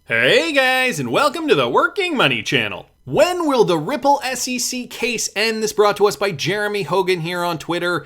Hey guys, and welcome to the Working Money Channel. When will the Ripple SEC case end? This brought to us by Jeremy Hogan here on Twitter.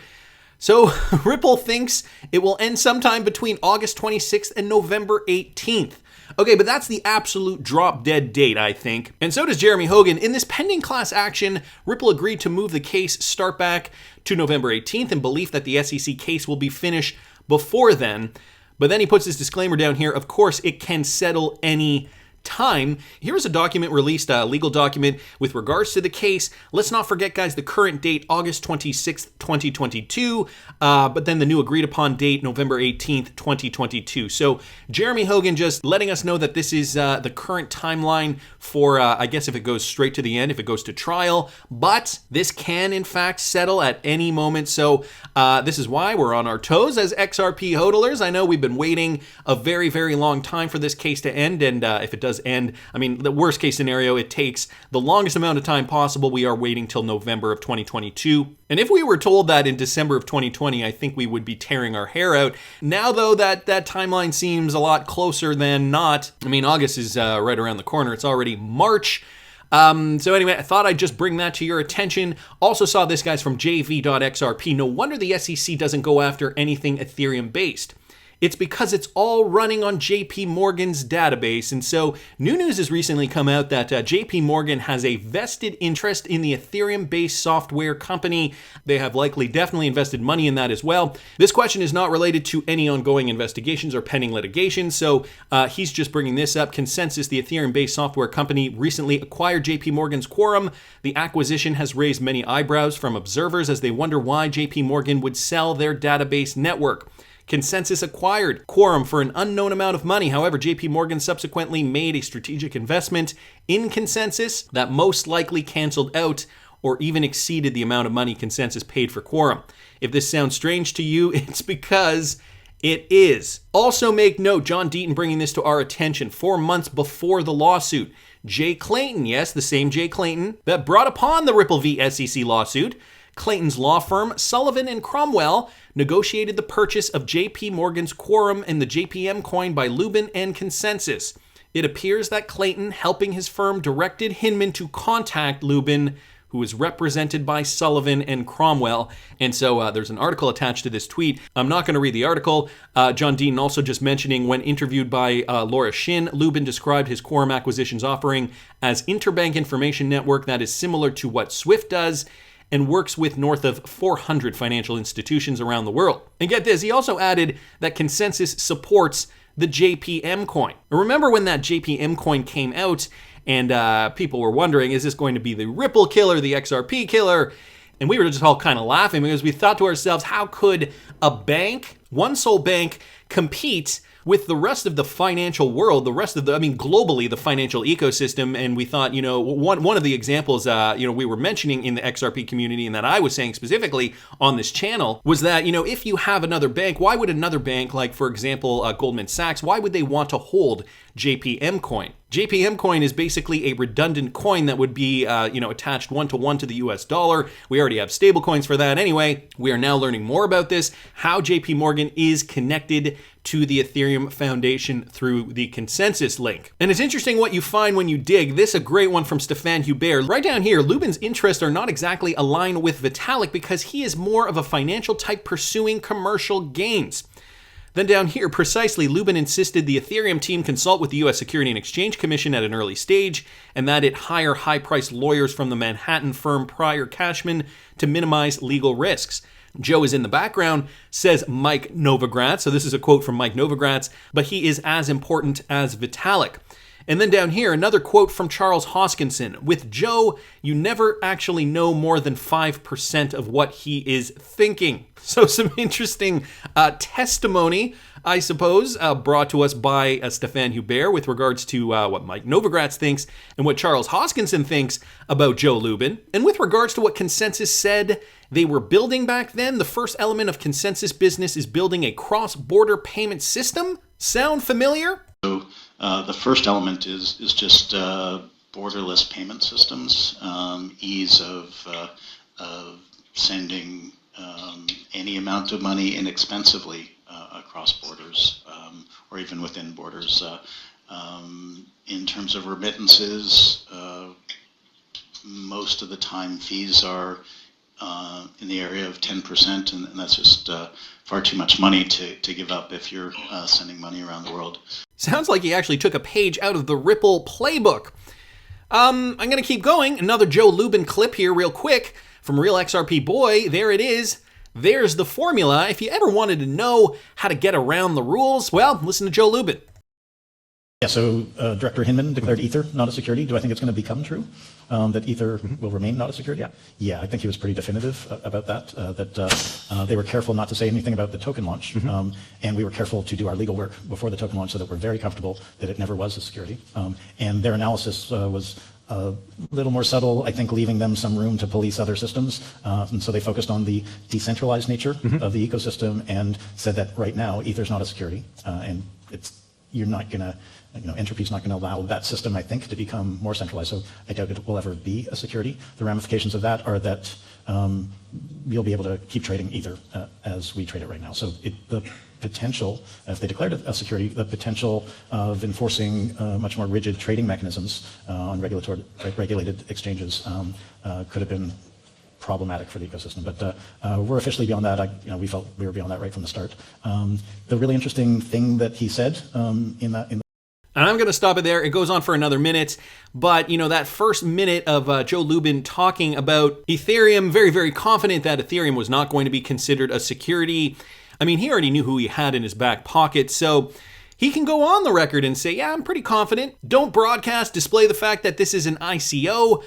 So Ripple thinks it will end sometime between August 26th and November 18th. Okay, but that's the absolute drop dead date, I think. And so does Jeremy Hogan. In this pending class action, Ripple agreed to move the case start back to November 18th in belief that the SEC case will be finished before then. But then he puts this disclaimer down here. Of course, it can settle any time. Here's a document released, a legal document with regards to the case. Let's not forget, guys, the current date, August 26th, 2022, but then the new agreed upon date, November 18th, 2022. So Jeremy Hogan just letting us know that this is the current timeline for, I guess if it goes straight to the end, if it goes to trial, but this can in fact settle at any moment. So this is why we're on our toes as XRP hodlers. I know we've been waiting a very, very long time for this case to end, and if it does end, I mean, the worst case scenario, it takes the longest amount of time possible. We are waiting till November of 2022. And if we were told that in December of 2020, I think we would be tearing our hair out. Now, though, that timeline seems a lot closer than not. I mean, August is right around the corner. It's already March. So anyway, I thought I'd just bring that to your attention. Also saw this, guys, from jv.xrp. No wonder the SEC doesn't go after anything Ethereum based. It's because it's all running on JP Morgan's database. And so new news has recently come out that JP Morgan has a vested interest in the Ethereum-based software company. They have definitely invested money in that as well. This question is not related to any ongoing investigations or pending litigation. So he's just bringing this up. Consensus, the Ethereum-based software company, recently acquired JP Morgan's Quorum. The acquisition has raised many eyebrows from observers as they wonder why JP Morgan would sell their database network. Consensus acquired Quorum for an unknown amount of money. However, JP Morgan subsequently made a strategic investment in Consensus that most likely canceled out or even exceeded the amount of money Consensus paid for Quorum. If this sounds strange to you, it's because it is. Also make note, John Deaton bringing this to our attention 4 months before the lawsuit. Jay Clayton, yes, the same Jay Clayton that brought upon the Ripple v. SEC lawsuit, Clayton's law firm, Sullivan and Cromwell, negotiated the purchase of JP Morgan's Quorum and the JPM coin by Lubin and Consensus. It appears that Clayton, helping his firm, directed Hinman to contact Lubin, who is represented by Sullivan and Cromwell. And so there's an article attached to this tweet. I'm not going to read the article. John Deaton also just mentioning when interviewed by Laura Shin, Lubin described his Quorum acquisitions offering as interbank information network that is similar to what SWIFT does and works with north of 400 financial institutions around the world. And get this, he also added that Consensus supports the JPM coin. Remember when that JPM coin came out and people were wondering, is this going to be the Ripple killer, the XRP killer? And we were just all kind of laughing because we thought to ourselves, how could a bank, one sole bank, compete with the rest of the financial world, globally, the financial ecosystem? And we thought, one of the examples, we were mentioning in the XRP community and that I was saying specifically on this channel was that, if you have another bank, why would another bank, like, for example, Goldman Sachs, why would they want to hold JPM coin? JPM coin is basically a redundant coin that would be, attached one-to-one to the US dollar. We already have stable coins for that. Anyway, we are now learning more about this, how JP Morgan is connected to the Ethereum Foundation through the Consensus link. And it's interesting what you find when you dig. This is a great one from Stéphane Hubert. Right down here, Lubin's interests are not exactly aligned with Vitalik because he is more of a financial type pursuing commercial gains. Then down here, precisely, Lubin insisted the Ethereum team consult with the U.S. Securities and Exchange Commission at an early stage, and that it hire high-priced lawyers from the Manhattan firm Pryor Cashman to minimize legal risks. Joe is in the background, says Mike Novogratz. So this is a quote from Mike Novogratz, but he is as important as Vitalik. And then down here, another quote from Charles Hoskinson. With Joe, you never actually know more than 5% of what he is thinking. So some interesting testimony, I suppose, brought to us by Stéphane Hubert with regards to what Mike Novogratz thinks and what Charles Hoskinson thinks about Joe Lubin. And with regards to what Consensus said they were building back then, the first element of Consensus business is building a cross-border payment system. Sound familiar? So the first element is just borderless payment systems, ease of sending any amount of money inexpensively across borders or even within borders. In terms of remittances, most of the time fees are in the area of 10%, and that's just far too much money to give up if you're sending money around the world. Sounds like he actually took a page out of the Ripple playbook. I'm going to keep going. Another Joe Lubin clip here real quick from Real XRP Boy. There it is. There's the formula. If you ever wanted to know how to get around the rules, well, listen to Joe Lubin. Yeah, so Director Hinman declared Ether not a security. Do I think it's going to become true that Ether will remain not a security? Yeah, I think he was pretty definitive about that, they were careful not to say anything about the token launch. And we were careful to do our legal work before the token launch so that we're very comfortable that it never was a security. And their analysis was a little more subtle, I think, leaving them some room to police other systems. And so they focused on the decentralized nature of the ecosystem and said that right now, Ether's not a security. And you're not going to, Entropy's not going to allow that system, I think, to become more centralized. So I doubt it will ever be a security. The ramifications of that are that you'll be able to keep trading Ether as we trade it right now. So the potential, if they declared it a security, the potential of enforcing much more rigid trading mechanisms on regulated exchanges could have been problematic for the ecosystem, but we're officially beyond that. We felt we were beyond that right from the start. The really interesting thing that he said and I'm going to stop it there. It goes on for another minute, but that first minute of Joe Lubin talking about Ethereum, very, very confident that Ethereum was not going to be considered a security. I mean, he already knew who he had in his back pocket, so he can go on the record and say, yeah, I'm pretty confident. Don't broadcast, display the fact that this is an ICO.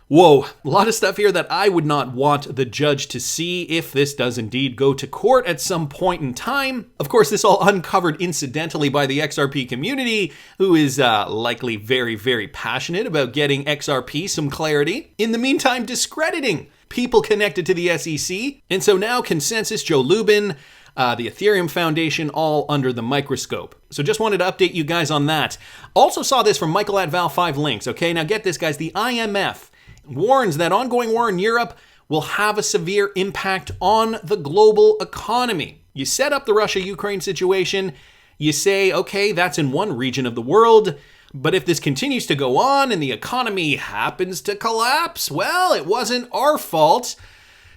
Whoa, a lot of stuff here that I would not want the judge to see if this does indeed go to court at some point in time. Of course, this all uncovered incidentally by the XRP community, who is likely very, very passionate about getting XRP some clarity. In the meantime, discrediting people connected to the SEC. And so now Consensus, Joe Lubin, the Ethereum Foundation, all under the microscope. So just wanted to update you guys on that. Also saw this from Michael at Val5 Links. Okay, now get this, guys. The IMF warns that ongoing war in Europe will have a severe impact on the global economy. You set up the Russia-Ukraine situation, you say, okay, that's in one region of the world, but if this continues to go on and the economy happens to collapse, well, it wasn't our fault.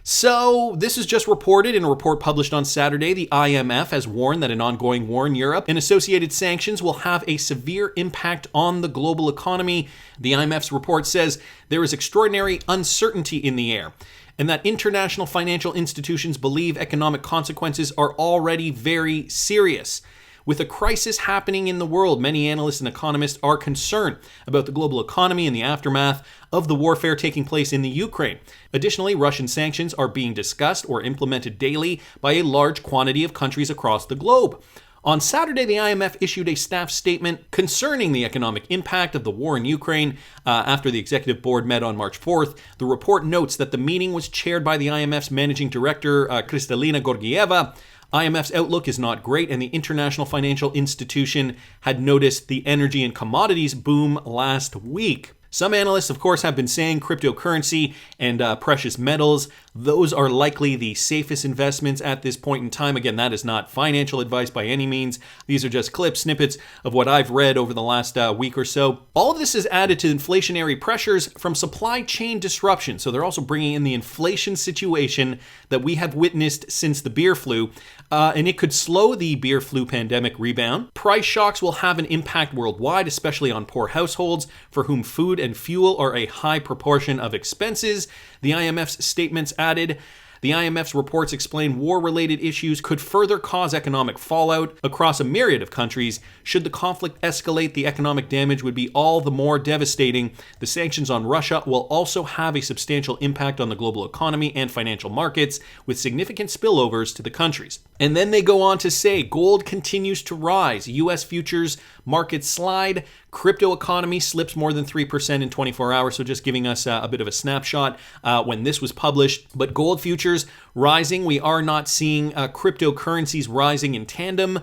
So this is just reported in a report published on Saturday. The IMF has warned that an ongoing war in Europe and associated sanctions will have a severe impact on the global economy. The IMF's report says there is extraordinary uncertainty in the air and that international financial institutions believe economic consequences are already very serious. With a crisis happening in the world, many analysts and economists are concerned about the global economy and the aftermath of the warfare taking place in the Ukraine. Additionally, Russian sanctions are being discussed or implemented daily by a large quantity of countries across the globe. On Saturday, the IMF issued a staff statement concerning the economic impact of the war in Ukraine after the executive board met on March 4th. The report notes that the meeting was chaired by the IMF's managing director, Kristalina Georgieva. IMF's outlook is not great, and the international financial institution had noticed the energy and commodities boom last week. Some analysts, of course, have been saying cryptocurrency and precious metals, those are likely the safest investments at this point in time. Again, that is not financial advice by any means. These are just clips, snippets of what I've read over the last week or so. All of this is added to inflationary pressures from supply chain disruption. So they're also bringing in the inflation situation that we have witnessed since the beer flu. And it could slow the beer flu pandemic rebound. Price shocks will have an impact worldwide, especially on poor households for whom food and fuel are a high proportion of expenses. The IMF's statements added, the IMF's reports explain war-related issues could further cause economic fallout across a myriad of countries. Should the conflict escalate, the economic damage would be all the more devastating. The sanctions on Russia will also have a substantial impact on the global economy and financial markets, with significant spillovers to the countries. And then they go on to say, gold continues to rise. U.S. futures markets slide. Crypto economy slips more than 3% in 24 hours. So just giving us a bit of a snapshot when this was published. But gold futures rising. We are not seeing cryptocurrencies rising in tandem.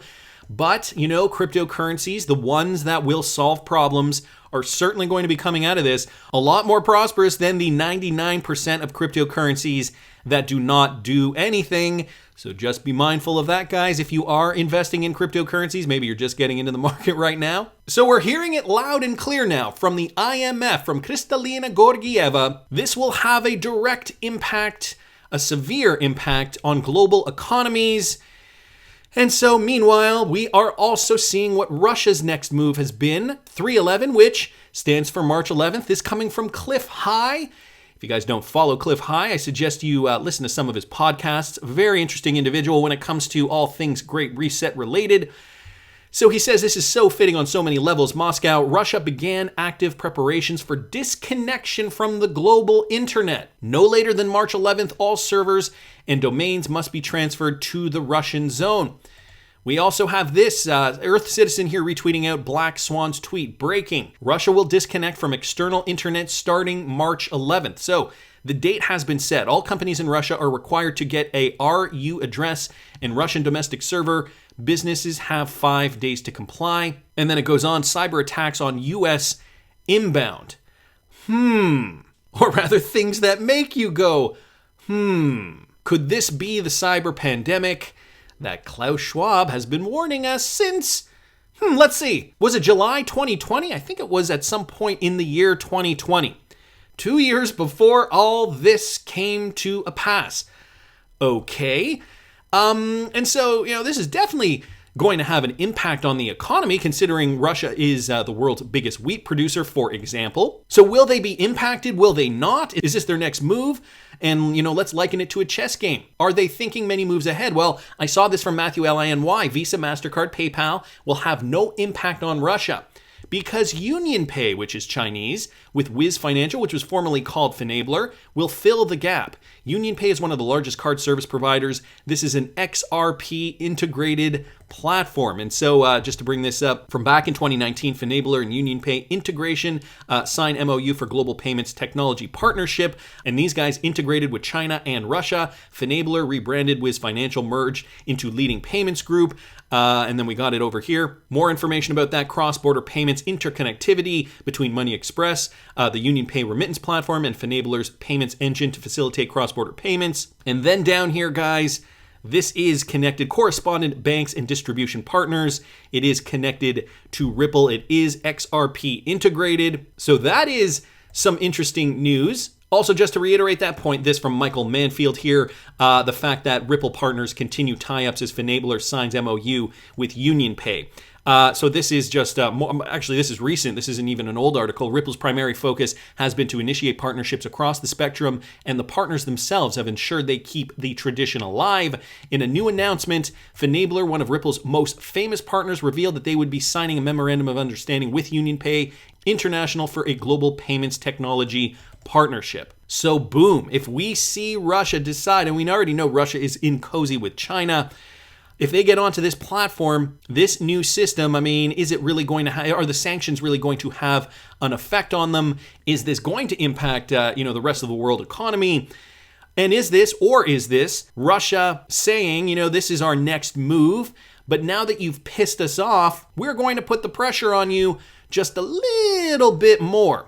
But, cryptocurrencies, the ones that will solve problems, are certainly going to be coming out of this a lot more prosperous than the 99% of cryptocurrencies that do not do anything. So just be mindful of that, guys. If you are investing in cryptocurrencies, maybe you're just getting into the market right now. So we're hearing it loud and clear now from the IMF, from Kristalina Georgieva. This will have a direct impact, a severe impact on global economies. And so meanwhile, we are also seeing what Russia's next move has been. 311, which stands for March 11th, is coming from Cliff High. If you guys don't follow Cliff High, I suggest you listen to some of his podcasts. Very interesting individual when it comes to all things Great Reset related. So he says this is so fitting on so many levels. Moscow, Russia began active preparations for disconnection from the global internet. No later than March 11th, all servers and domains must be transferred to the Russian zone. We also have this Earth Citizen here retweeting out Black Swan's tweet. Breaking. Russia will disconnect from external internet starting March 11th. So the date has been set. All companies in Russia are required to get a RU address and Russian domestic server. Businesses have 5 days to comply. And then it goes on, cyber attacks on US inbound. Or rather, things that make you go, Could this be the cyber pandemic that Klaus Schwab has been warning us since, let's see, was it July 2020? I think it was at some point in the year 2020. 2 years before all this came to a pass. Okay. And so, this is definitely going to have an impact on the economy, considering Russia is the world's biggest wheat producer, for example. So will they be impacted? Will they not? Is this their next move? And, let's liken it to a chess game. Are they thinking many moves ahead? Well, I saw this from Matthew Liny. Visa, MasterCard, PayPal will have no impact on Russia, because UnionPay, which is Chinese, with Wiz Financial, which was formerly called Finabler, will fill the gap. UnionPay is one of the largest card service providers. This is an XRP integrated platform. And so just to bring this up, from back in 2019, Finabler and UnionPay integration signed MOU for global payments technology partnership. And these guys integrated with China and Russia. Finabler rebranded Wiz Financial, merged into leading payments group. And then we got it over here. More information about that cross-border payments interconnectivity between Money Express, the UnionPay remittance platform, and Finabler's payments engine to facilitate cross-border payments. And then down here, guys, this is connected correspondent banks and distribution partners. It is connected to Ripple. It is XRP integrated. So that is some interesting news. Also, just to reiterate that point, this from Michael Manfield here, the fact that Ripple partners continue tie-ups as Finabler signs MOU with UnionPay. So this is just, actually this is recent, this isn't even an old article. Ripple's primary focus has been to initiate partnerships across the spectrum, and the partners themselves have ensured they keep the tradition alive. In a new announcement, Finabler, one of Ripple's most famous partners, revealed that they would be signing a memorandum of understanding with UnionPay International for a global payments technology partnership. So boom, if we see Russia decide, and we already know Russia is in cozy with China, if they get onto this platform, this new system, is it really going to are the sanctions really going to have an effect on them? Is this going to impact, the rest of the world economy? And is this Russia saying, this is our next move, but now that you've pissed us off, we're going to put the pressure on you just a little bit more?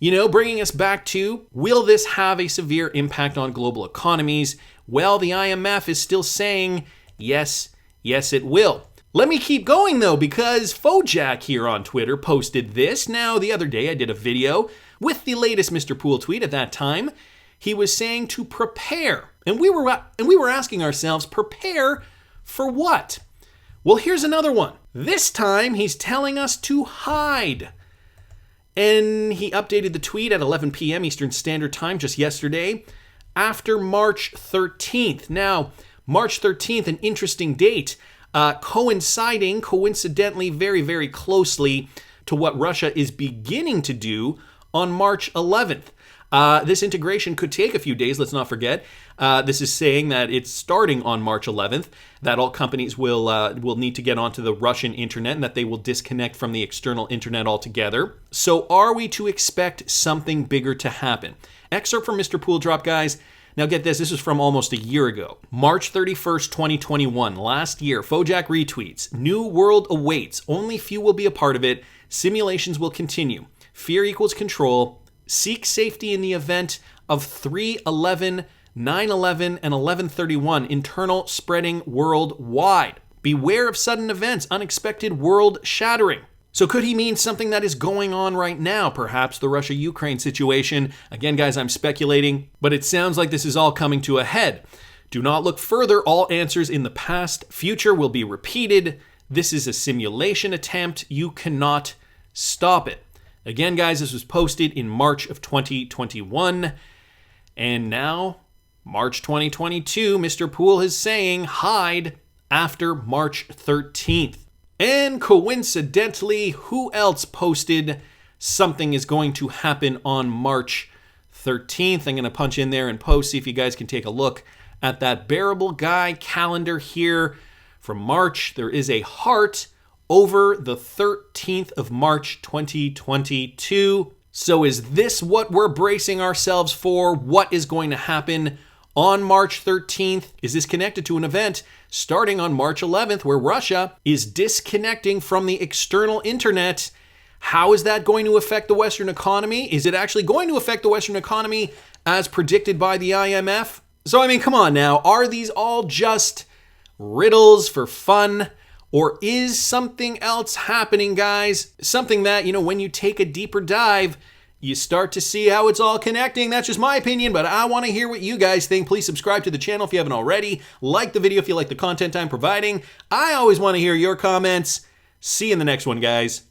Bringing us back to, will this have a severe impact on global economies? Well, the IMF is still saying, yes, it will. Let me keep going though, because Fojack here on Twitter posted this. Now, the other day I did a video with the latest Mr. Poole tweet. At that time, he was saying to prepare. And we were asking ourselves, prepare for what? Well, here's another one. This time he's telling us to hide. And he updated the tweet at 11 p.m. Eastern Standard Time just yesterday, after March 13th. Now, March 13th, an interesting date, coincidentally very, very closely to what Russia is beginning to do on March 11th. This integration could take a few days, let's not forget. This is saying that it's starting on March 11th, that all companies will need to get onto the Russian internet and that they will disconnect from the external internet altogether. So are we to expect something bigger to happen? Excerpt from Mr. Poole Drop, guys. Now get this is from almost a year ago. March 31st, 2021, last year, Fojack retweets, "New world awaits, only few will be a part of it. Simulations will continue. Fear equals control. Seek safety in the event of 3/11, 9/11, and 11/31 internal spreading worldwide. Beware of sudden events, unexpected world shattering. So could he mean something that is going on right now? Perhaps the Russia-Ukraine situation. Again, guys, I'm speculating, but it sounds like this is all coming to a head. Do not look further. All answers in the past, future will be repeated. This is a simulation attempt. You cannot stop it. Again, guys, this was posted in March of 2021. And now, March 2022, Mr. Poole is saying hide after March 13th. And coincidentally, who else posted something is going to happen on March 13th? I'm going to punch in there and post, see if you guys can take a look at that Bearableguy calendar here from March. There is a heart over the 13th of March 2022. So is this what we're bracing ourselves for? What is going to happen on March 13th? Is this connected to an event starting on March 11th where Russia is disconnecting from the external internet? How is that going to affect the Western economy? Is it actually going to affect the Western economy as predicted by the IMF? So, I mean, come on now. Are these all just riddles for fun? Or is something else happening, guys? Something that, when you take a deeper dive, you start to see how it's all connecting. That's just my opinion, but I want to hear what you guys think. Please subscribe to the channel if you haven't already. Like the video if you like the content I'm providing. I always want to hear your comments. See you in the next one, guys.